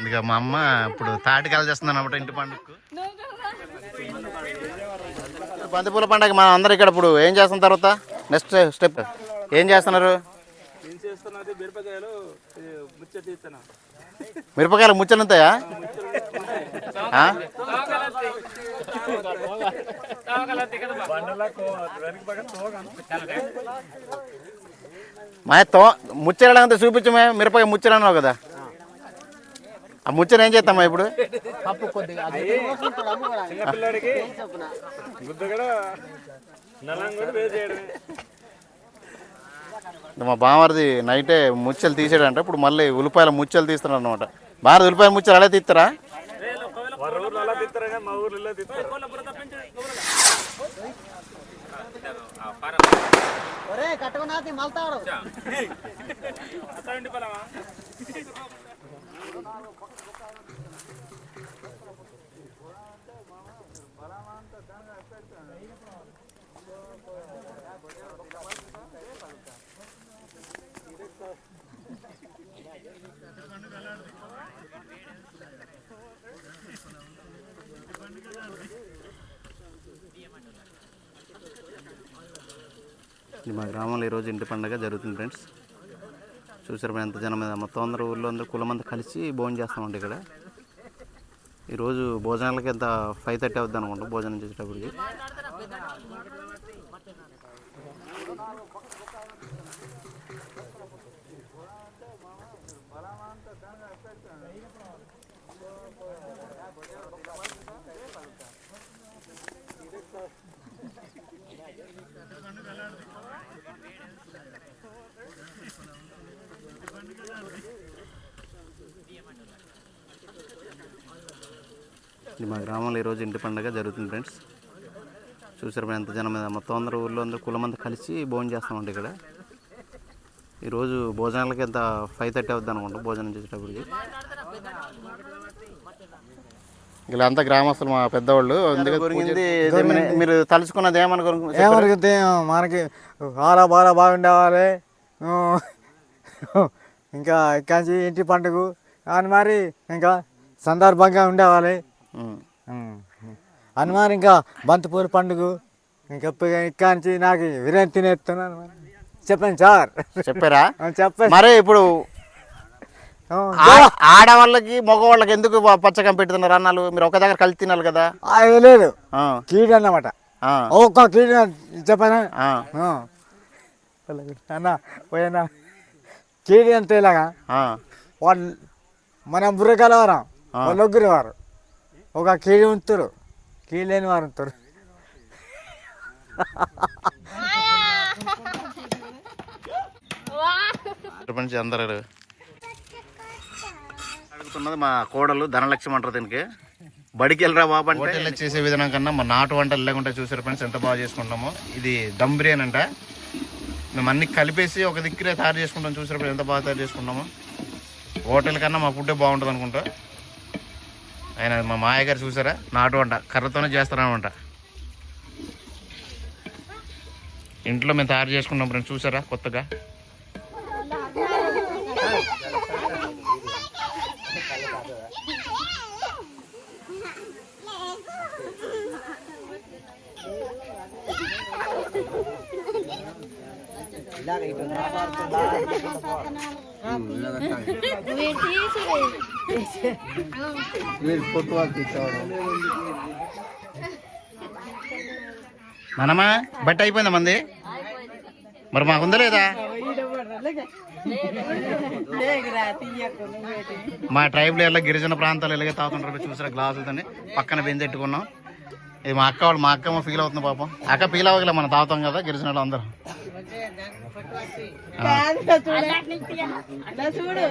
ఇక మా అమ్మ ఇప్పుడు తాటికాయలు చేస్తుంది అన్నమాట ఇంటి పండుగకు. బంతిపూల పండుగ మనం అందరూ ఇక్కడ ఇప్పుడు ఏం చేస్తున్న తర్వాత నెక్స్ట్ స్టెప్ ఏం చేస్తున్నారు? మిరపకాయలు ముచ్చలు ఉంటాయా? మా ముచ్చలంతా చూపించమే. మిరపకాయ ముచ్చలు అన్నావు కదా, ఆ ముచ్చని ఏం చేస్తామా ఇప్పుడు? మా బామర్ది నైటే ముచ్చలు తీసాడంట. ఇప్పుడు మళ్ళీ ఉల్లిపాయల ముచ్చలు తీస్తున్నాడు అనమాట. బాగా ఉల్లిపాయల ముచ్చలు అలా తీస్తారా? మా గ్రామంలో ఈరోజు ఇంటి పండుగ జరుగుతుంది ఫ్రెండ్స్. చూసారు ఎంత జనం మీద, మొత్తం అందరూ ఊళ్ళో అందరూ కులమంతా కలిసి భోజనం చేస్తామండి ఇక్కడ. ఈరోజు భోజనాలకి ఎంత 5:30 అవుద్ది అనుకుంటా భోజనం చేసేటప్పటికి. మా గ్రామంలో ఈరోజు ఇంటి పండుగ జరుగుతుంది ఫ్రెండ్స్. చూసారు ఎంత జనం మీద, మొత్తం అందరూ ఊళ్ళో అందరూ కులమంతా కలిసి భోజనం చేస్తామండి ఇక్కడ. ఈరోజు భోజనాలకి ఎంత 5:30 అవుద్ది అనుకుంటా భోజనం చేసేటప్పటికి. ఇలా అంతా గ్రామస్తులు మా పెద్దవాళ్ళు. మీరు తలుచుకున్నది ఏమనుకుంటే మనకి చాలా బాగా బాగుండేవాలి, ఇంకా ఇక్కడి ఇంటి పండుగ అని మరి ఇంకా సందర్భంగా ఉండేవాలి అని మరి. ఇంకా బంతిపూల పండుగ ఇంకా ఇక్కడి నాకు బిర్యానీ తినేస్తున్నాను. చెప్పండి సార్. చెప్పారా? చెప్పండి. మరి ఇప్పుడు ఆడవాళ్ళకి మగవాళ్ళకి ఎందుకు పచ్చకం పెడుతున్నారు అన్నాలు? మీరు ఒక దగ్గర కలిసి తినాలి కదా. లేదు, కీడు అన్నమాట. ఒక్క కీడు చెప్పనా అన్న పోయినా కీడు అంటే ఇలాగా వాళ్ళు మనం బుర్రకాల వారం వాళ్ళు ఒగ్గురు వారు ఒక కీడు ఉంచుతారు, కీడు లేని వారు ఉంటారు. అందరూ అడుగుతున్నది మా కోడలు ధనలక్ష్మి అంటారు. దీనికి బడికి వెళ్ళరా బాబు అంటే హోటల్లో చేసే విధానం కన్నా మా నాటు వంటలు లేకుంటే చూసారు ఫ్రెండ్స్ ఎంత బాగా చేసుకుంటామో. ఇది దమ్ బిర్యానీ అంట. మేము అన్ని కలిపేసి ఒక దిక్కునే తయారు చేసుకుంటాం. చూసారు ఎంత బాగా తయారు చేసుకుంటామో. హోటల్ కన్నా మా ఫుడ్డే బాగుంటుంది అనుకుంటా. ఆయన మా మాయ గారు చూసారా నాటు వంట కర్రతోనే చేస్తారనమాట. ఇంట్లో మేము తయారు చేసుకుంటాం ఫ్రెండ్స్. చూసారా కొత్తగా మనమా బట్టి అయిపోయిందా మంది? మరి మాకుందా లేదా? మా ట్రైబ్లో ఎలా గిరిజన ప్రాంతాలు ఎలాగే తాగుతుంటారు చూసారా గ్లాసులతోని పక్కన బెంజెట్టుకున్నాం. ఇది మా అక్క వాళ్ళు, మా అక్కమ్మ ఫీల్ అవుతుంది పాపం. అక్క ఫీల్ అవ్వగల మనం తాగుతాం కదా గిరిజనులు అందరూ. చూడు